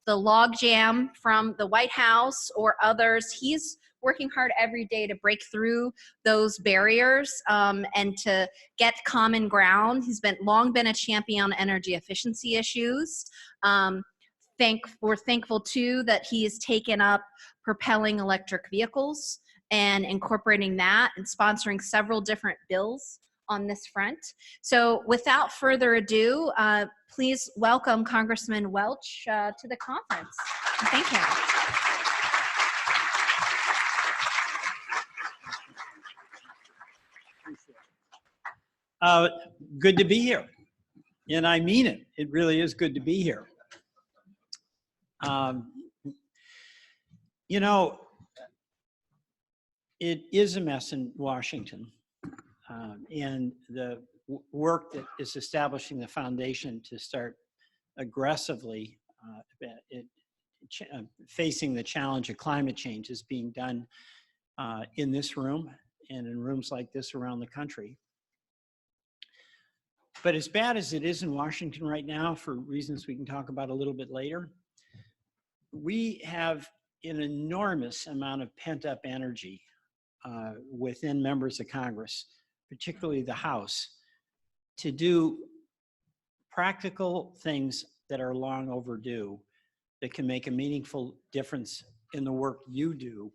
the logjam from the White House or others. He's working hard every day to break through those barriers and to get common ground. He's long been a champion on energy efficiency issues. We're thankful too that he has taken up propelling electric vehicles and incorporating that and sponsoring several different bills on this front. So without further ado, please welcome Congressman Welch to the conference. Thank him. Good to be here, and I mean it. It really is good to be here. You know, it is a mess in Washington, and the work that is establishing the foundation to start aggressively facing the challenge of climate change is being done in this room and in rooms like this around the country. But as bad as it is in Washington right now, for reasons we can talk about a little bit later, we have an enormous amount of pent-up energy within members of Congress, particularly the House, to do practical things that are long overdue, that can make a meaningful difference in the work you do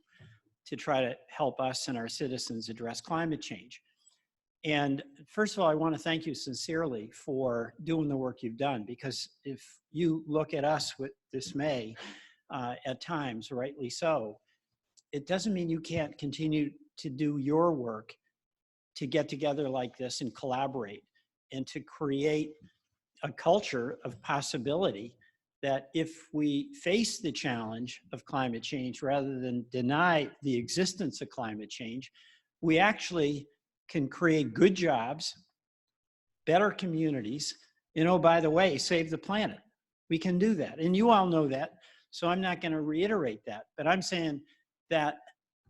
to try to help us and our citizens address climate change. And first of all, I want to thank you sincerely for doing the work you've done, because if you look at us with dismay at times, rightly so, it doesn't mean you can't continue to do your work to get together like this and collaborate and to create a culture of possibility that if we face the challenge of climate change rather than deny the existence of climate change, we actually can create good jobs, better communities, and oh, by the way, save the planet. We can do that. And you all know that, so I'm not going to reiterate that. But I'm saying that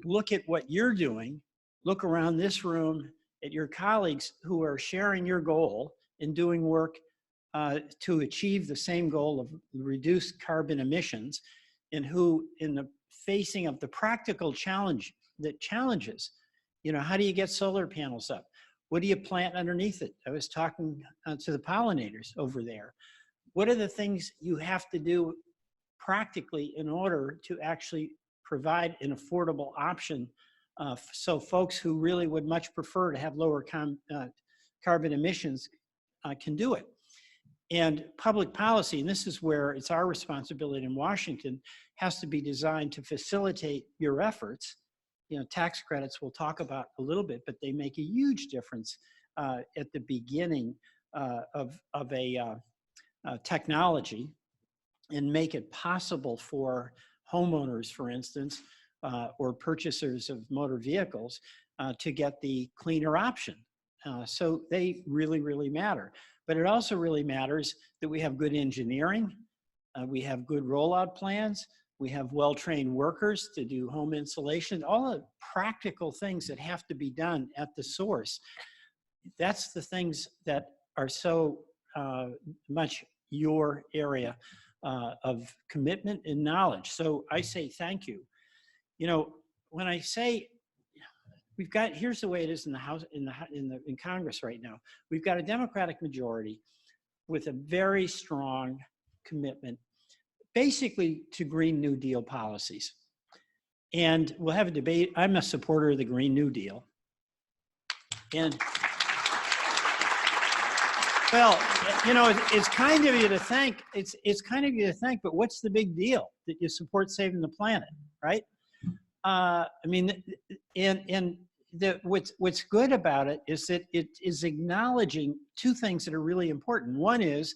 look at what you're doing, look around this room at your colleagues who are sharing your goal and doing work to achieve the same goal of reduced carbon emissions, and who in the facing of the practical challenges, you know, how do you get solar panels up? What do you plant underneath it? I was talking to the pollinators over there. What are the things you have to do practically in order to actually provide an affordable option so folks who really would much prefer to have lower carbon emissions can do it? And public policy, and this is where it's our responsibility in Washington, has to be designed to facilitate your efforts. You know, tax credits we'll talk about a little bit, but they make a huge difference at the beginning of a technology, and make it possible for homeowners, for instance, or purchasers of motor vehicles to get the cleaner option. So they really, really matter. But it also really matters that we have good engineering, we have good rollout plans, we have well-trained workers to do home insulation, all the practical things that have to be done at the source. That's the things that are so much your area of commitment and knowledge. So I say thank you. You know, when I say we've got, here's the way it is in the House, in Congress right now. We've got a Democratic majority with a very strong commitment, basically to Green New Deal policies. And we'll have a debate. I'm a supporter of the Green New Deal. And well, you know, it's kind of you to thank, it's kind of you to thank, but what's the big deal that you support saving the planet, right? I mean, what's good about it is that it is acknowledging two things that are really important. One is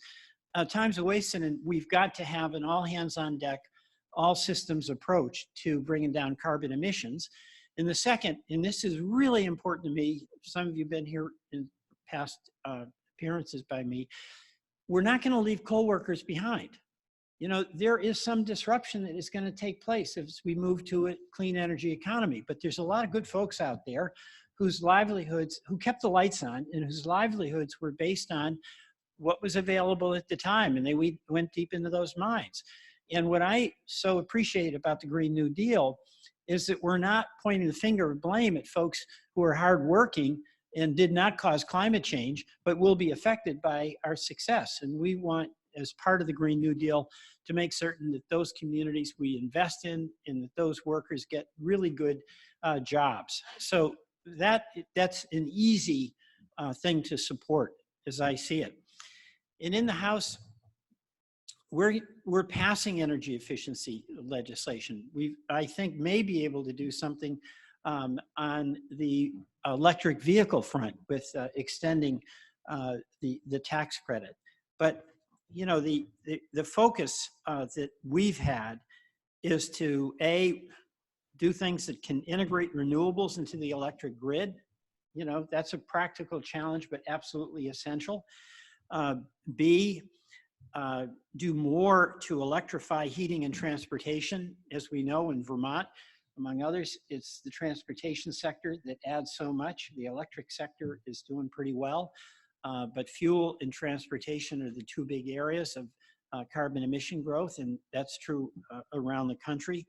times are wasted, and we've got to have an all hands on deck, all systems approach to bringing down carbon emissions. And the second, and this is really important to me, some of you have been here in past appearances by me, we're not going to leave coal workers behind. You know, there is some disruption that is going to take place as we move to a clean energy economy, but there's a lot of good folks out there whose livelihoods, who kept the lights on and whose livelihoods were based on what was available at the time, and they went deep into those mines. And what I so appreciate about the Green New Deal is that we're not pointing the finger of blame at folks who are hardworking and did not cause climate change, but will be affected by our success. And we want, as part of the Green New Deal, to make certain that those communities we invest in and that those workers get really good jobs. So that's an easy thing to support as I see it. And in the House, we're passing energy efficiency legislation. I think, may be able to do something on the electric vehicle front with extending the tax credit. But you know, the focus that we've had is to do things that can integrate renewables into the electric grid. You know, that's a practical challenge, but absolutely essential. B, do more to electrify heating and transportation. As we know, in Vermont, among others, it's the transportation sector that adds so much. The electric sector is doing pretty well, but fuel and transportation are the two big areas of carbon emission growth, and that's true around the country.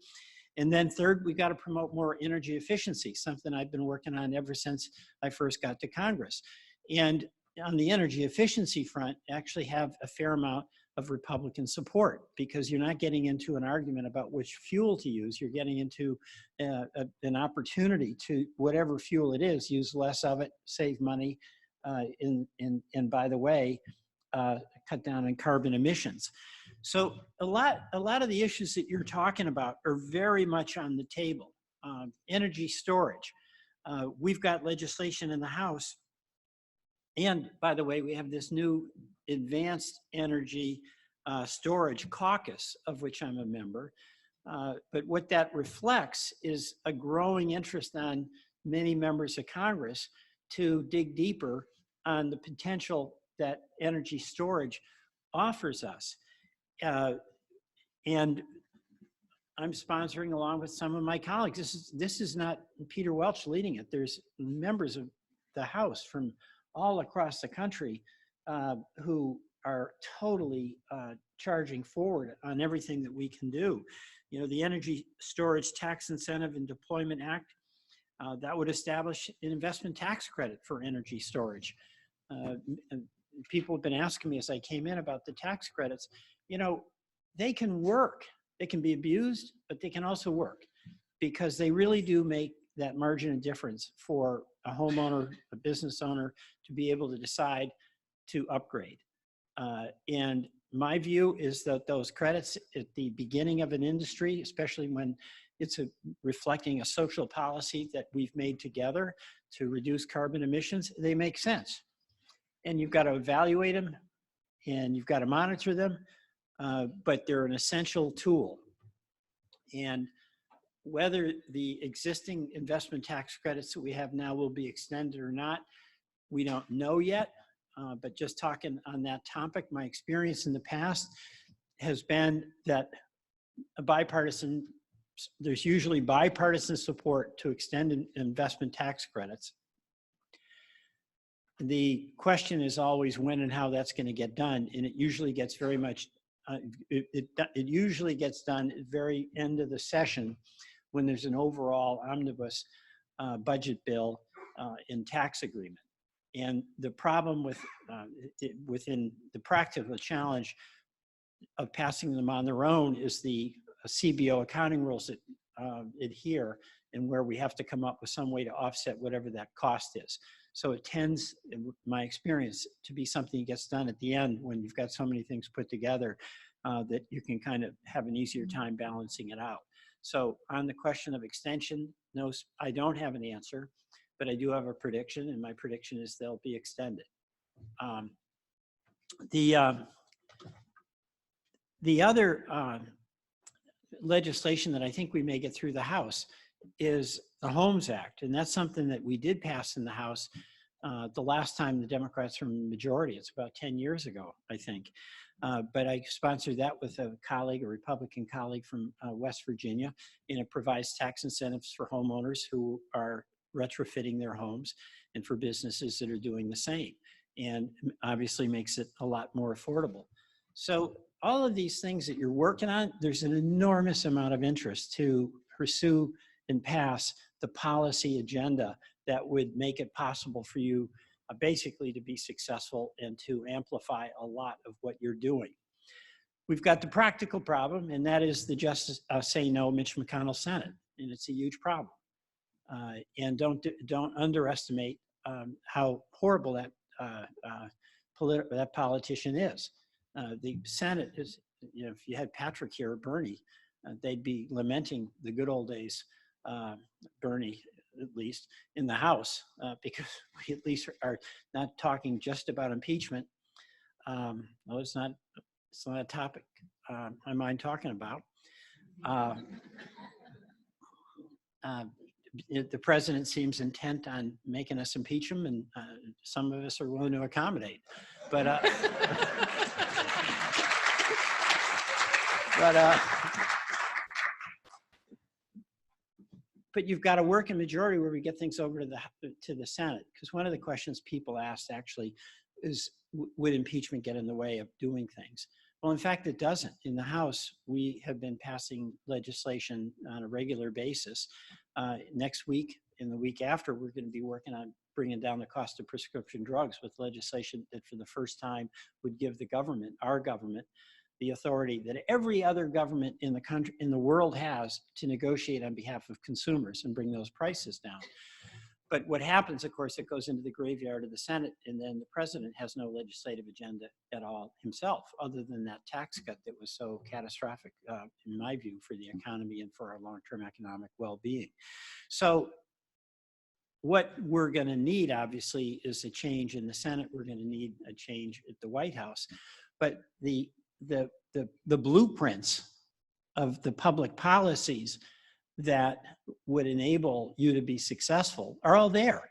And then third, we've got to promote more energy efficiency, something I've been working on ever since I first got to Congress. And on the energy efficiency front, actually have a fair amount of Republican support, because you're not getting into an argument about which fuel to use. You're getting into an opportunity to, whatever fuel it is, use less of it, save money, and by the way, cut down on carbon emissions. So a lot of the issues that you're talking about are very much on the table. Energy storage. We've got legislation in the House. And by the way, we have this new advanced energy storage caucus, of which I'm a member. But what that reflects is a growing interest on many members of Congress to dig deeper on the potential that energy storage offers us. And I'm sponsoring, along with some of my colleagues. This is not Peter Welch leading it. There's members of the House from all across the country who are totally charging forward on everything that we can do. You know, the Energy Storage Tax Incentive and Deployment Act, that would establish an investment tax credit for energy storage. And people have been asking me as I came in about the tax credits. You know, they can work. They can be abused, but they can also work, because they really do make that margin of difference for a homeowner, a business owner, to be able to decide to upgrade. And my view is that those credits at the beginning of an industry, especially when it's reflecting a social policy that we've made together to reduce carbon emissions, they make sense. And you've got to evaluate them, and you've got to monitor them, but they're an essential tool. And whether the existing investment tax credits that we have now will be extended or not, we don't know yet. But just talking on that topic, my experience in the past has been that there's usually bipartisan support to extend investment tax credits. The question is always when and how that's going to get done, and it usually gets very much, it usually gets done at the very end of the session, when there's an overall omnibus budget bill and tax agreement. And the problem within the practical challenge of passing them on their own is the CBO accounting rules that adhere, and where we have to come up with some way to offset whatever that cost is. So it tends, in my experience, to be something that gets done at the end when you've got so many things put together that you can kind of have an easier time balancing it out. So on the question of extension, no, I don't have an answer, but I do have a prediction, and my prediction is they'll be extended. The other legislation that I think we may get through the House is the Homes Act, and that's something that we did pass in the House the last time the Democrats were in the majority. It's about 10 years ago, I think. But I sponsored that with a colleague, a Republican colleague from West Virginia, and it provides tax incentives for homeowners who are retrofitting their homes and for businesses that are doing the same, and obviously makes it a lot more affordable. So all of these things that you're working on, there's an enormous amount of interest to pursue and pass the policy agenda that would make it possible for you basically to be successful and to amplify a lot of what you're doing. We've got the practical problem, and that is the just say no Mitch McConnell Senate, and it's a huge problem. And don't underestimate how horrible that that politician is. The Senate is, you know, if you had Patrick here or Bernie, they'd be lamenting the good old days, Bernie at least, in the House, because we at least are not talking just about impeachment. Well, it's not a topic I mind talking about. The president seems intent on making us impeach him, and some of us are willing to accommodate. But but you've got a working majority where we get things over to the Senate. Because one of the questions people asked actually is, would impeachment get in the way of doing things? Well, in fact, it doesn't. In the House, we have been passing legislation on a regular basis. Next week and the week after, we're going to be working on bringing down the cost of prescription drugs with legislation that for the first time would give the government, our government, the authority that every other government in the country, in the world has to negotiate on behalf of consumers and bring those prices down. But what happens, of course, it goes into the graveyard of the Senate, and then the president has no legislative agenda at all himself, other than that tax cut that was so catastrophic, in my view, for the economy and for our long-term economic well-being. So what we're going to need, obviously, is a change in the Senate. We're going to need a change at the White House. But the blueprints of the public policies that would enable you to be successful are all there.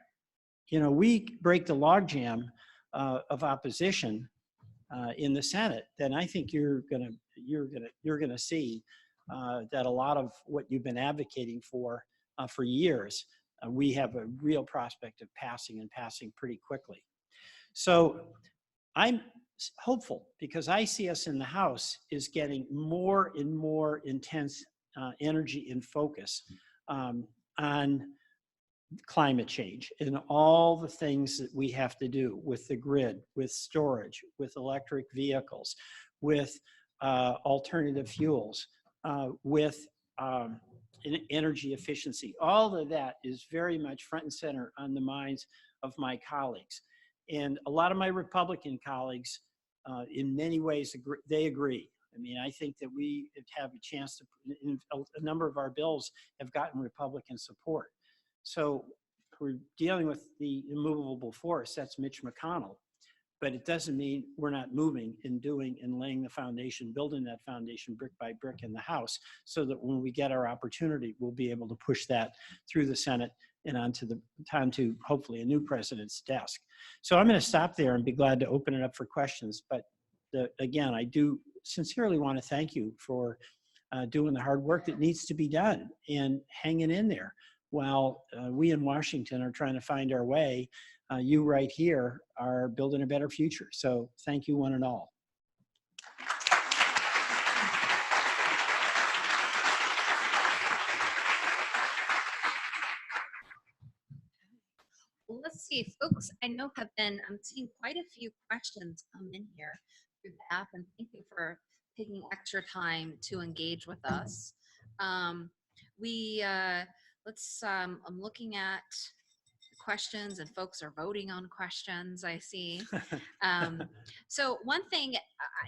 You know, we break the logjam of opposition in the Senate, then I think you're gonna see that a lot of what you've been advocating for years, we have a real prospect of passing pretty quickly. So I'm hopeful, because I see us in the House is getting more and more intense energy and focus on climate change and all the things that we have to do with the grid, with storage, with electric vehicles, with alternative fuels, with energy efficiency. All of that is very much front and center on the minds of my colleagues. And a lot of my Republican colleagues, in many ways, they agree. I mean, I think that we have a chance to, a number of our bills have gotten Republican support. So we're dealing with the immovable force, that's Mitch McConnell. But it doesn't mean we're not moving and doing and laying the foundation, building that foundation brick by brick in the House, so that when we get our opportunity, we'll be able to push that through the Senate and onto hopefully a new president's desk. So I'm going to stop there and be glad to open it up for questions. But again, I do sincerely want to thank you for doing the hard work that needs to be done and hanging in there while we in Washington are trying to find our way. You right here are building a better future. So thank you, one and all. Well, let's see, folks, I know I'm seeing quite a few questions come in here through the app, and thank you for taking extra time to engage with us. I'm looking at questions, and folks are voting on questions, I see. So one thing,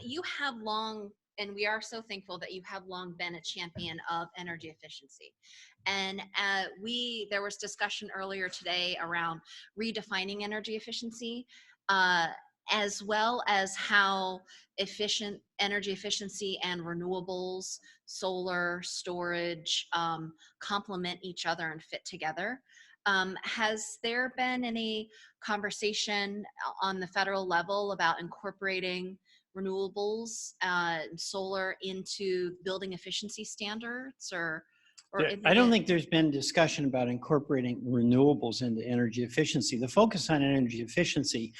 you have long, and we are so thankful that you have long been a champion of energy efficiency. And there was discussion earlier today around redefining energy efficiency, as well as how energy efficiency and renewables, solar, storage, complement each other and fit together. Has there been any conversation on the federal level about incorporating renewables, solar into building efficiency standards, or I don't think there's been discussion about incorporating renewables into energy efficiency. The focus on energy efficiency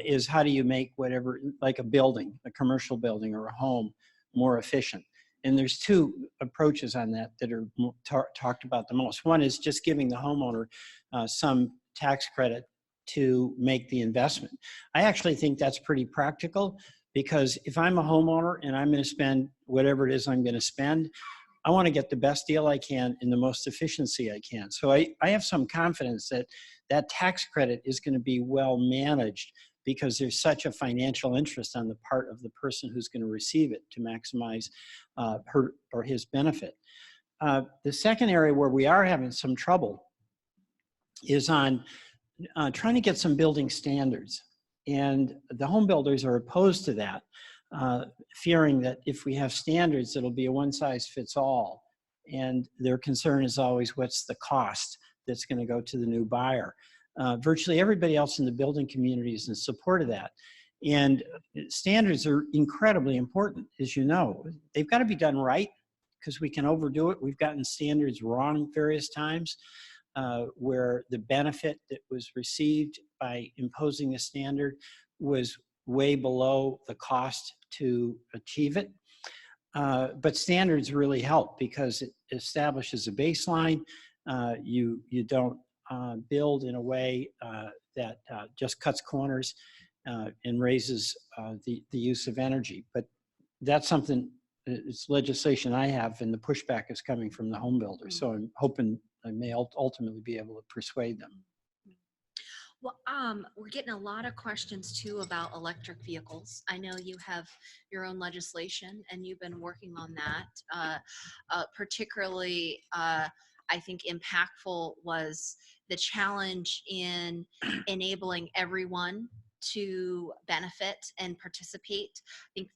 is how do you make whatever, like a building, a commercial building or a home, more efficient. And there's two approaches on that that are talked about the most. One is just giving the homeowner some tax credit to make the investment. I actually think that's pretty practical, because if I'm a homeowner and I'm going to spend whatever it is I'm going to spend, I want to get the best deal I can in the most efficiency I can. So I have some confidence that that tax credit is going to be well managed, because there's such a financial interest on the part of the person who's going to receive it to maximize her or his benefit. The second area where we are having some trouble is on trying to get some building standards. And the home builders are opposed to that, fearing that if we have standards, it'll be a one-size-fits-all. And their concern is always, what's the cost that's going to go to the new buyer? Virtually everybody else in the building community is in support of that. And standards are incredibly important, as you know. They've got to be done right, because we can overdo it. We've gotten standards wrong various times, where the benefit that was received by imposing a standard was way below the cost to achieve it. But standards really help, because it establishes a baseline. You don't build in a way that just cuts corners and raises the use of energy. But that's something, it's legislation I have, and the pushback is coming from the home builders. So I'm hoping I may ultimately be able to persuade them. Well, we're getting a lot of questions too about electric vehicles. I know you have your own legislation and you've been working on that. Particularly, I think impactful was the challenge in enabling everyone to benefit and participate. I think